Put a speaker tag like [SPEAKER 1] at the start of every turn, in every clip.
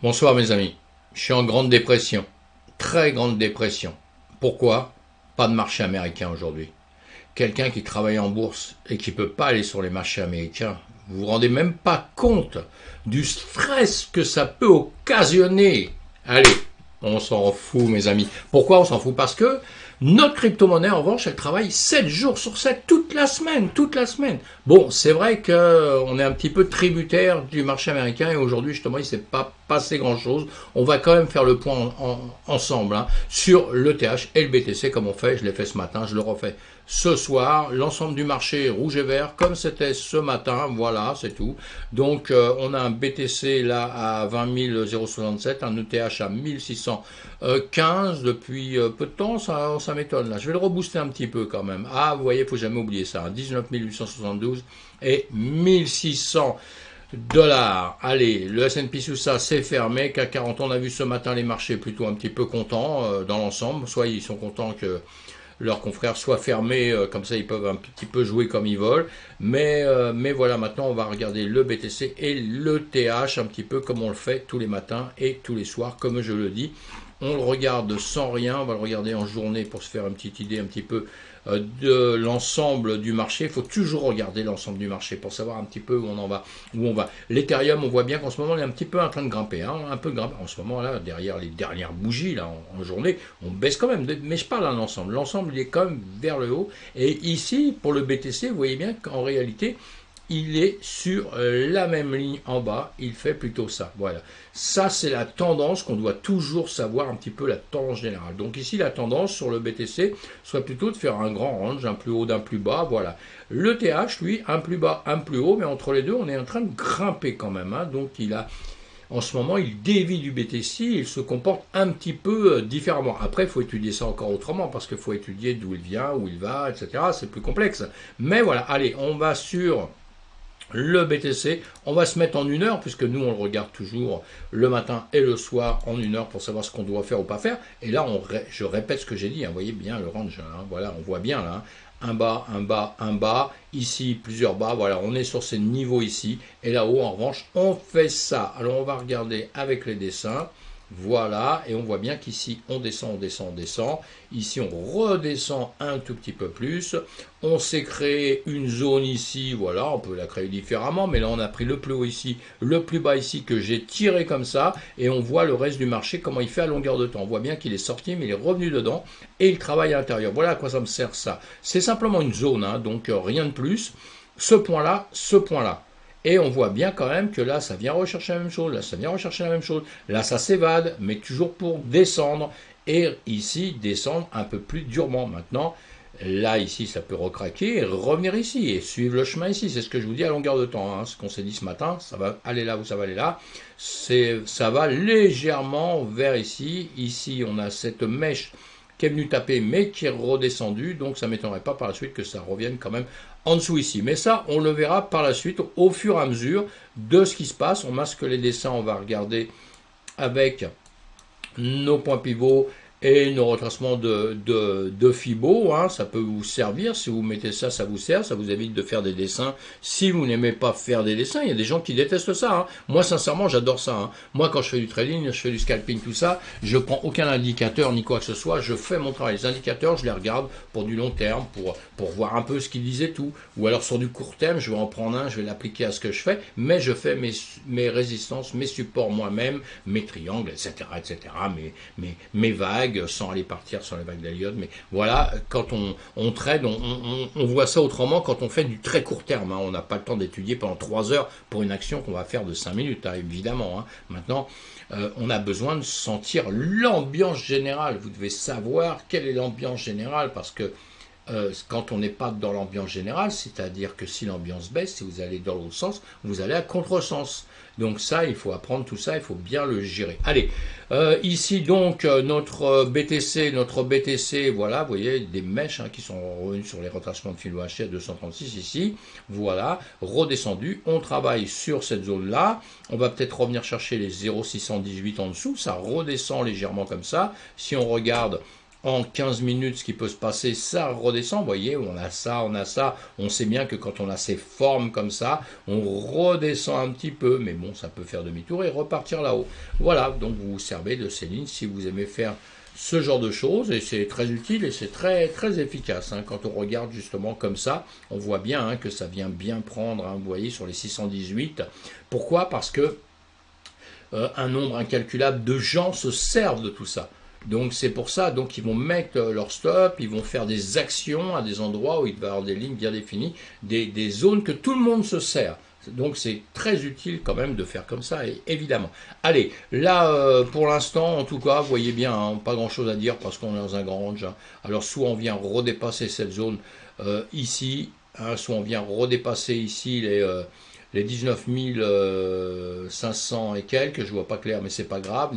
[SPEAKER 1] Bonsoir mes amis, je suis en grande dépression, très grande dépression. Pourquoi? Pas de marché américain aujourd'hui. Quelqu'un qui travaille en bourse et qui ne peut pas aller sur les marchés américains, vous vous rendez même pas compte du stress que ça peut occasionner. Allez, on s'en fout mes amis. Pourquoi on s'en fout? Parce que notre crypto-monnaie, en revanche, elle travaille 7 jours sur 7, toute la semaine, toute la semaine. Bon, c'est vrai qu'on est un petit peu tributaire du marché américain et aujourd'hui, justement, il ne s'est pas passé grand-chose. On va quand même faire le point ensemble sur l'ETH et le BTC, comme on fait. Je l'ai fait ce matin, je le refais ce soir. L'ensemble du marché rouge et vert, comme c'était ce matin, voilà, c'est tout. Donc, on a un BTC là à 20 067, un ETH à 1615 depuis peu de temps, ça m'étonne là. Je vais le rebooster un petit peu quand même. Ah, vous voyez, il faut jamais oublier ça, 19 872 et 1600 dollars. Allez, le S&P sous ça, c'est fermé. CAC 40, on a vu ce matin les marchés plutôt un petit peu contents dans l'ensemble. Soit ils sont contents que leurs confrères soient fermés, comme ça ils peuvent un petit peu jouer comme ils veulent. Mais voilà, maintenant on va regarder le BTC et le TH un petit peu comme on le fait tous les matins et tous les soirs, comme je le dis. On le regarde sans rien, on va le regarder en journée pour se faire une petite idée un petit peu de l'ensemble du marché. Il faut toujours regarder l'ensemble du marché pour savoir un petit peu où on en va, où on va. L'Ethereum, on voit bien qu'en ce moment, on est un petit peu en train de grimper, un peu de grimper. En ce moment, là, derrière les dernières bougies, là, en journée, on baisse quand même. Mais je parle d'un ensemble. L'ensemble, il est quand même vers le haut. Et ici, pour le BTC, vous voyez bien qu'en réalité, il est sur la même ligne en bas, il fait plutôt ça. Voilà. Ça, c'est la tendance qu'on doit toujours savoir un petit peu la tendance générale. Donc ici, la tendance sur le BTC soit plutôt de faire un grand range, un plus haut d'un plus bas. Voilà. Le TH, lui, un plus bas, un plus haut, mais entre les deux, on est en train de grimper quand même. Donc il a, en ce moment, il dévie du BTC, il se comporte un petit peu différemment. Après, il faut étudier ça encore autrement, parce qu'il faut étudier d'où il vient, où il va, etc. C'est plus complexe. Mais voilà, allez, on va sur le BTC, on va se mettre en 1 heure, puisque nous on le regarde toujours le matin et le soir en 1 heure pour savoir ce qu'on doit faire ou pas faire. Et là, je répète ce que j'ai dit, vous voyez bien le range, voilà, on voit bien là, un bas, un bas, un bas, ici plusieurs bas, voilà, on est sur ces niveaux ici, et là-haut en revanche, on fait ça. Alors on va regarder avec les dessins. Voilà, et on voit bien qu'ici on descend, on descend, on descend. Ici on redescend un tout petit peu plus. On s'est créé une zone ici, voilà, on peut la créer différemment, mais là on a pris le plus haut ici, le plus bas ici que j'ai tiré comme ça, et on voit le reste du marché, comment il fait à longueur de temps. On voit bien qu'il est sorti, mais il est revenu dedans, et il travaille à l'intérieur. Voilà à quoi ça me sert ça. C'est simplement une zone, donc rien de plus. Ce point-là, ce point-là. Et on voit bien quand même que là, ça vient rechercher la même chose, là, ça vient rechercher la même chose, là, ça s'évade, mais toujours pour descendre, et ici, descendre un peu plus durement. Maintenant, là, ici, ça peut recraquer, et revenir ici, et suivre le chemin ici. C'est ce que je vous dis à longueur de temps, ce qu'on s'est dit ce matin, ça va aller là ou ça va aller là. Ça va légèrement vers ici. Ici, on a cette mèche qui est venue taper, mais qui est redescendue, donc ça ne m'étonnerait pas par la suite que ça revienne quand même en dessous ici. Mais ça, on le verra par la suite au fur et à mesure de ce qui se passe. On masque les dessins, on va regarder avec nos points pivots et nos retracements de Fibo, ça peut vous servir. Si vous mettez ça, ça vous sert, ça vous évite de faire des dessins. Si vous n'aimez pas faire des dessins, il y a des gens qui détestent ça. Moi, sincèrement, j'adore ça. Moi, quand je fais du trading, je fais du scalping, tout ça, je prends aucun indicateur ni quoi que ce soit. Je fais mon travail. Les indicateurs, je les regarde pour du long terme, pour voir un peu ce qu'ils disaient tout. Ou alors sur du court terme, je vais en prendre un, je vais l'appliquer à ce que je fais, mais je fais mes résistances, mes supports moi-même, mes triangles, etc., mes vagues, sans aller partir sur les vagues d'Elliott. Mais voilà, quand on trade, on voit ça autrement quand on fait du très court terme. On n'a pas le temps d'étudier pendant 3 heures pour une action qu'on va faire de 5 minutes, évidemment. Maintenant, on a besoin de sentir l'ambiance générale. Vous devez savoir quelle est l'ambiance générale, parce que quand on n'est pas dans l'ambiance générale, c'est-à-dire que si l'ambiance baisse, si vous allez dans l'autre sens, vous allez à contresens. Donc ça, il faut apprendre tout ça, il faut bien le gérer. Allez, ici donc notre BTC, voilà, vous voyez des mèches qui sont revenues sur les retracements de Fibonacci à 236 ici, voilà, redescendu. On travaille sur cette zone-là. On va peut-être revenir chercher les 0,618 en dessous, ça redescend légèrement comme ça. Si on regarde en 15 minutes ce qui peut se passer, ça redescend, vous voyez, on a ça, on sait bien que quand on a ces formes comme ça, on redescend un petit peu, mais bon, ça peut faire demi-tour et repartir là-haut. Voilà, donc vous vous servez de ces lignes si vous aimez faire ce genre de choses, et c'est très utile et c'est très, très efficace. Hein. Quand on regarde justement comme ça, on voit bien hein, que ça vient bien prendre, hein, vous voyez, sur les 618. Pourquoi? Parce que un nombre incalculable de gens se servent de tout ça. Donc c'est pour ça, donc ils vont mettre leur stop, ils vont faire des actions à des endroits où il va y avoir des lignes bien définies, des zones que tout le monde se sert. Donc c'est très utile quand même de faire comme ça, évidemment. Allez, là pour l'instant, en tout cas, vous voyez bien, hein, pas grand chose à dire parce qu'on est dans un grand range. Hein. Alors soit on vient redépasser cette zone ici, hein, soit on vient redépasser ici les 19 500 et quelques, je vois pas clair, mais c'est pas grave.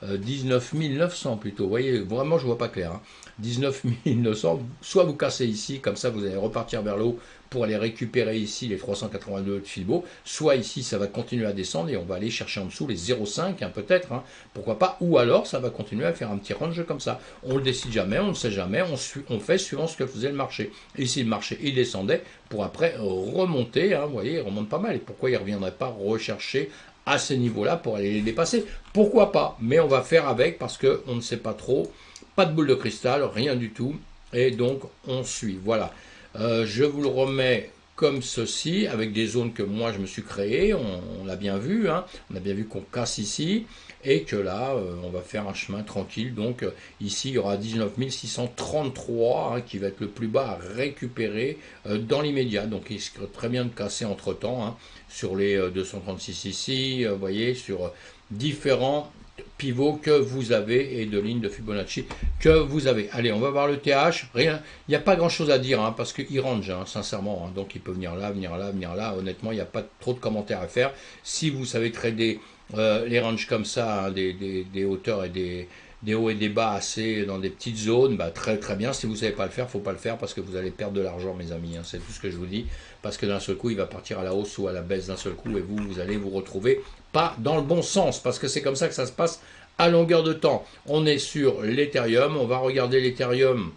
[SPEAKER 1] 19 900 plutôt, vous voyez, vraiment je vois pas clair. Hein. 19 900, soit vous cassez ici, comme ça vous allez repartir vers le haut pour aller récupérer ici les 382 de Filbo, soit ici ça va continuer à descendre et on va aller chercher en dessous les 0,5 hein, peut-être, hein, pourquoi pas, ou alors ça va continuer à faire un petit range comme ça. On le décide jamais, on ne sait jamais, on fait suivant ce que faisait le marché. Et ici le marché il descendait pour après remonter, hein, vous voyez, il remonte pas mal, et pourquoi il ne reviendrait pas rechercher à ces niveaux-là pour aller les dépasser? Pourquoi pas? Mais on va faire avec parce qu'on ne sait pas trop, pas de boule de cristal, rien du tout, et donc on suit, voilà. Je vous le remets comme ceci, avec des zones que moi je me suis créées, on l'a bien vu, hein, on a bien vu qu'on casse ici, et que là, on va faire un chemin tranquille, donc ici il y aura 19 633, hein, qui va être le plus bas à récupérer dans l'immédiat, donc il serait très bien de casser entre temps, hein, sur les 236 ici, vous voyez, sur différents pivots que vous avez et de lignes de Fibonacci que vous avez. Allez, on va voir le TH. Rien, il n'y a pas grand chose à dire hein, parce qu'il range, hein, sincèrement. Hein, donc il peut venir là, venir là, venir là. Honnêtement, il n'y a pas trop de commentaires à faire. Si vous savez trader les ranges comme ça, hein, des hauteurs et des hauts et des bas assez dans des petites zones, bah, très très bien. Si vous ne savez pas le faire, il ne faut pas le faire parce que vous allez perdre de l'argent, mes amis. Hein, c'est tout ce que je vous dis. Parce que d'un seul coup, il va partir à la hausse ou à la baisse d'un seul coup et vous allez vous retrouver pas dans le bon sens parce que c'est comme ça que ça se passe à longueur de temps. On est sur l'Ethereum. On va regarder l'Ethereum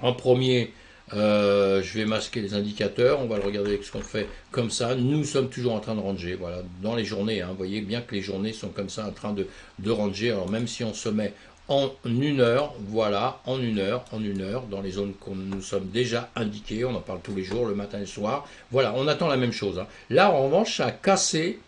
[SPEAKER 1] en premier. Je vais masquer les indicateurs, on va le regarder avec ce qu'on fait comme ça. Nous sommes toujours en train de ranger, voilà, dans les journées. Hein, vous voyez bien que les journées sont comme ça en train de ranger. Alors même si on se met en 1 heure, voilà, en une heure, dans les zones que nous sommes déjà indiquées, on en parle tous les jours, le matin et le soir. Voilà, on attend la même chose. Hein. Là, en revanche, ça a cassé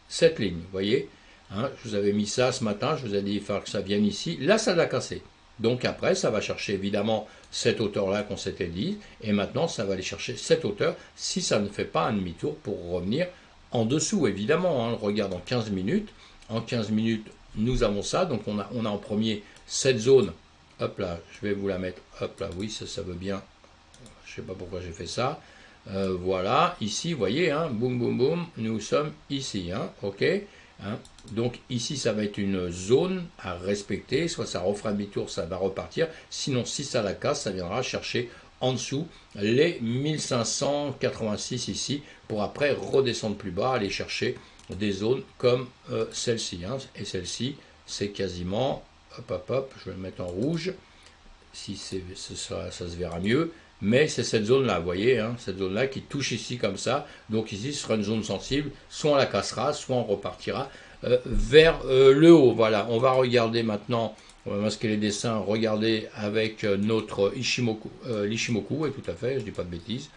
[SPEAKER 1] cette ligne, vous voyez. Hein, je vous avais mis ça ce matin, je vous ai dit il faut que ça vienne ici. Là, ça l'a cassé. Donc après, ça va chercher évidemment cette hauteur-là qu'on s'était dit, et maintenant, ça va aller chercher cette hauteur si ça ne fait pas un demi-tour pour revenir en dessous, évidemment. Hein, regarde en 15 minutes. En 15 minutes, nous avons ça. Donc on a en premier cette zone. Hop là, je vais vous la mettre. Hop là, oui, ça veut bien. Je ne sais pas pourquoi j'ai fait ça. Voilà, ici, vous voyez, hein, boum, boum, boum, nous sommes ici, hein, ok. Hein. Donc ici, ça va être une zone à respecter, soit ça refera demi-tour, ça va repartir, sinon si ça la casse, ça viendra chercher en dessous les 1586 ici, pour après redescendre plus bas, aller chercher des zones comme celle-ci, hein. Et celle-ci, c'est quasiment, hop, hop, hop, je vais le mettre en rouge, si ça se verra mieux, mais c'est cette zone-là, vous voyez, hein, cette zone-là qui touche ici comme ça, donc ici ce sera une zone sensible, soit on la cassera, soit on repartira vers le haut. Voilà, on va regarder maintenant, on va masquer les dessins, regarder avec notre l'Ishimoku, oui tout à fait, je dis pas de bêtises,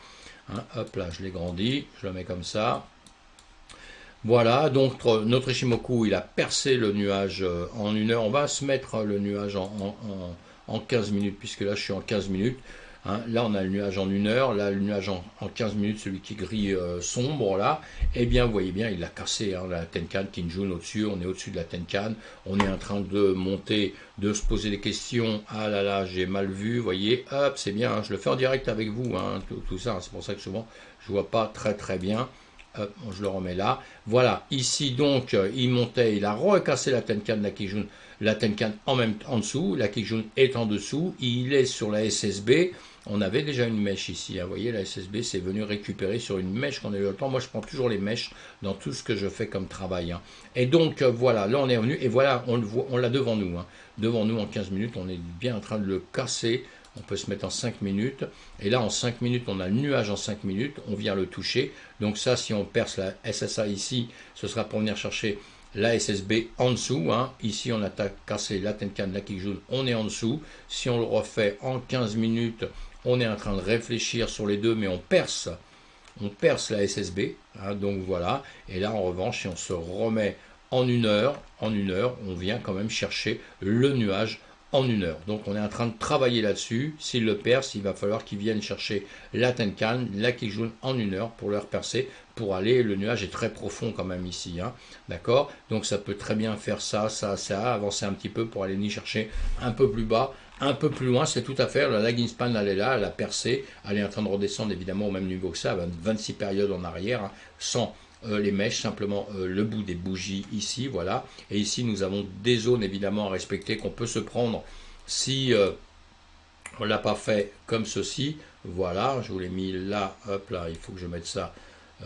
[SPEAKER 1] hein, hop là, je l'ai grandi, je le mets comme ça. Voilà, donc notre Ishimoku, il a percé le nuage en 1 heure, on va se mettre le nuage en 15 minutes, puisque là je suis en 15 minutes. Hein, là on a le nuage en 1 heure, là le nuage en 15 minutes, celui qui grille sombre là, et bien vous voyez bien, il l'a cassé, hein, la Tenkan Kinjun au-dessus, on est au-dessus de la Tenkan, on est en train de monter, de se poser des questions, ah là là, j'ai mal vu, vous voyez, hop, c'est bien, hein, je le fais en direct avec vous, hein, tout ça, hein, c'est pour ça que souvent je vois pas très très bien. Hop, je le remets là. Voilà, ici donc, il montait, il a recassé la Tenkan de la Kijun, la Tenkan en dessous, la Kijun est en dessous, il est sur la SSB, on avait déjà une mèche ici. Vous voyez, la SSB c'est venu récupérer sur une mèche qu'on a eu le temps. Moi, je prends toujours les mèches dans tout ce que je fais comme travail. Et donc, voilà, là, on est revenu. Et voilà, on le voit, on l'a devant nous. Devant nous, en 15 minutes, on est bien en train de le casser. On peut se mettre en 5 minutes. Et là, en 5 minutes, on a le nuage en 5 minutes. On vient le toucher. Donc ça, si on perce la SSA ici, ce sera pour venir chercher la SSB en dessous. Ici, on a cassé la Tenkan, la Kijun, on est en dessous. Si on le refait en 15 minutes, on est en train de réfléchir sur les deux, mais on perce la SSB. Donc voilà. Et là, en revanche, si on se remet en une heure, on vient quand même chercher le nuage en une heure. Donc on est en train de travailler là-dessus. S'il le perce, il va falloir qu'il vienne chercher la Tenkan, la Kijun en une heure pour le percer, pour aller. Le nuage est très profond quand même ici. D'accord? Donc ça peut très bien faire ça, avancer un petit peu pour aller ni chercher un peu plus bas, un peu plus loin. C'est tout à fait. La lagging span, elle est là, elle a percé. Elle est en train de redescendre évidemment au même niveau que ça, 26 périodes en arrière, sans les mèches, simplement le bout des bougies ici, voilà. Et ici, nous avons des zones évidemment à respecter qu'on peut se prendre si on ne l'a pas fait comme ceci. Voilà, je vous l'ai mis là, hop là, il faut que je mette ça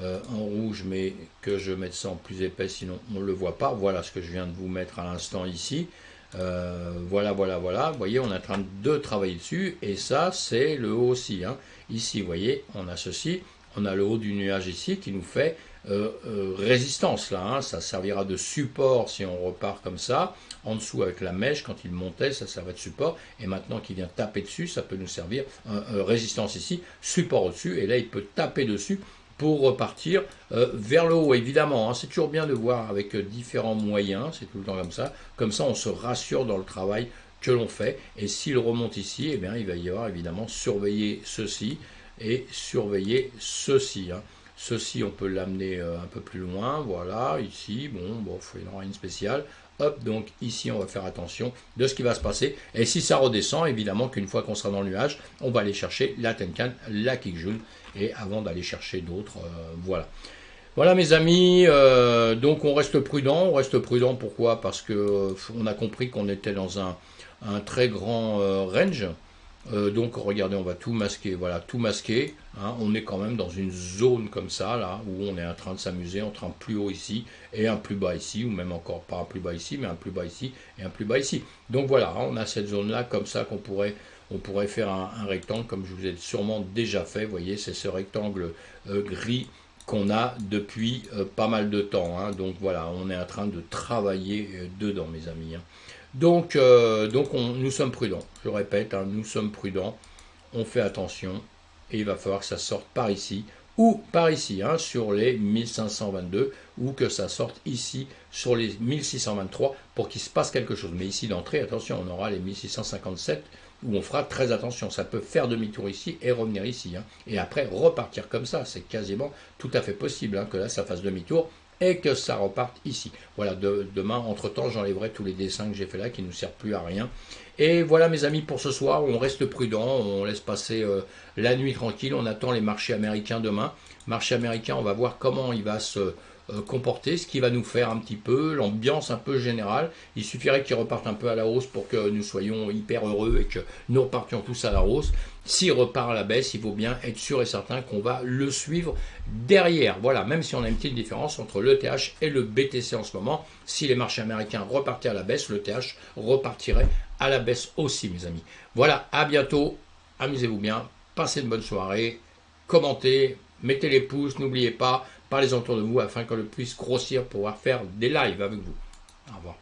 [SPEAKER 1] en rouge, mais que je mette ça en plus épais, sinon on ne le voit pas. Voilà ce que je viens de vous mettre à l'instant ici. Voilà. Vous voyez, on est en train de travailler dessus, et ça, c'est le haut aussi. Ici, vous voyez, on a ceci. On a le haut du nuage ici qui nous fait résistance là, ça servira de support si on repart comme ça. En dessous avec la mèche, quand il montait, ça servait de support. Et maintenant qu'il vient taper dessus, ça peut nous servir résistance ici, support au-dessus. Et là, il peut taper dessus pour repartir vers le haut. Évidemment, c'est toujours bien de voir avec différents moyens, c'est tout le temps comme ça. Comme ça, on se rassure dans le travail que l'on fait. Et s'il remonte ici, eh bien, il va y avoir évidemment surveiller ceci et surveiller ceci. Ceci, on peut l'amener un peu plus loin, voilà, ici, bon, il n'y aura rien de spécial. Hop, donc ici, on va faire attention de ce qui va se passer. Et si ça redescend, évidemment qu'une fois qu'on sera dans le nuage, on va aller chercher la Tenkan, la Kijun, et avant d'aller chercher d'autres, voilà. Voilà mes amis, donc on reste prudent. Pourquoi? Parce que on a compris qu'on était dans un très grand range. Donc regardez, on va tout masquer, voilà, tout masquer. On est quand même dans une zone comme ça, là, où on est en train de s'amuser entre un plus haut ici et un plus bas ici, ou même encore pas un plus bas ici, mais un plus bas ici et un plus bas ici. Donc voilà, on a cette zone-là comme ça qu'on pourrait faire un rectangle, comme je vous ai sûrement déjà fait. Vous voyez, c'est ce rectangle gris qu'on a depuis pas mal de temps. Donc voilà, on est en train de travailler dedans, mes amis. Donc nous sommes prudents, je répète, nous sommes prudents, on fait attention, et il va falloir que ça sorte par ici, ou par ici, sur les 1522, ou que ça sorte ici, sur les 1623, pour qu'il se passe quelque chose. Mais ici d'entrée, attention, on aura les 1657, où on fera très attention, ça peut faire demi-tour ici, et revenir ici, et après repartir comme ça, c'est quasiment tout à fait possible, que là ça fasse demi-tour, et que ça reparte ici. Voilà, demain, entre-temps, j'enlèverai tous les dessins que j'ai fait là qui ne nous servent plus à rien. Et voilà mes amis pour ce soir, on reste prudent, on laisse passer la nuit tranquille, on attend les marchés américains demain. Marché américain, on va voir comment il va se comporter, ce qui va nous faire un petit peu, l'ambiance un peu générale. Il suffirait qu'il reparte un peu à la hausse pour que nous soyons hyper heureux et que nous repartions tous à la hausse. S'il repart à la baisse, il faut bien être sûr et certain qu'on va le suivre derrière. Voilà, même si on a une petite différence entre l'ETH et le BTC en ce moment, si les marchés américains repartaient à la baisse, l'ETH repartirait à la baisse aussi, mes amis. Voilà, à bientôt, amusez-vous bien, passez une bonne soirée, commentez, mettez les pouces, n'oubliez pas, parlez autour de vous afin que le puisse grossir pour pouvoir faire des lives avec vous. Au revoir.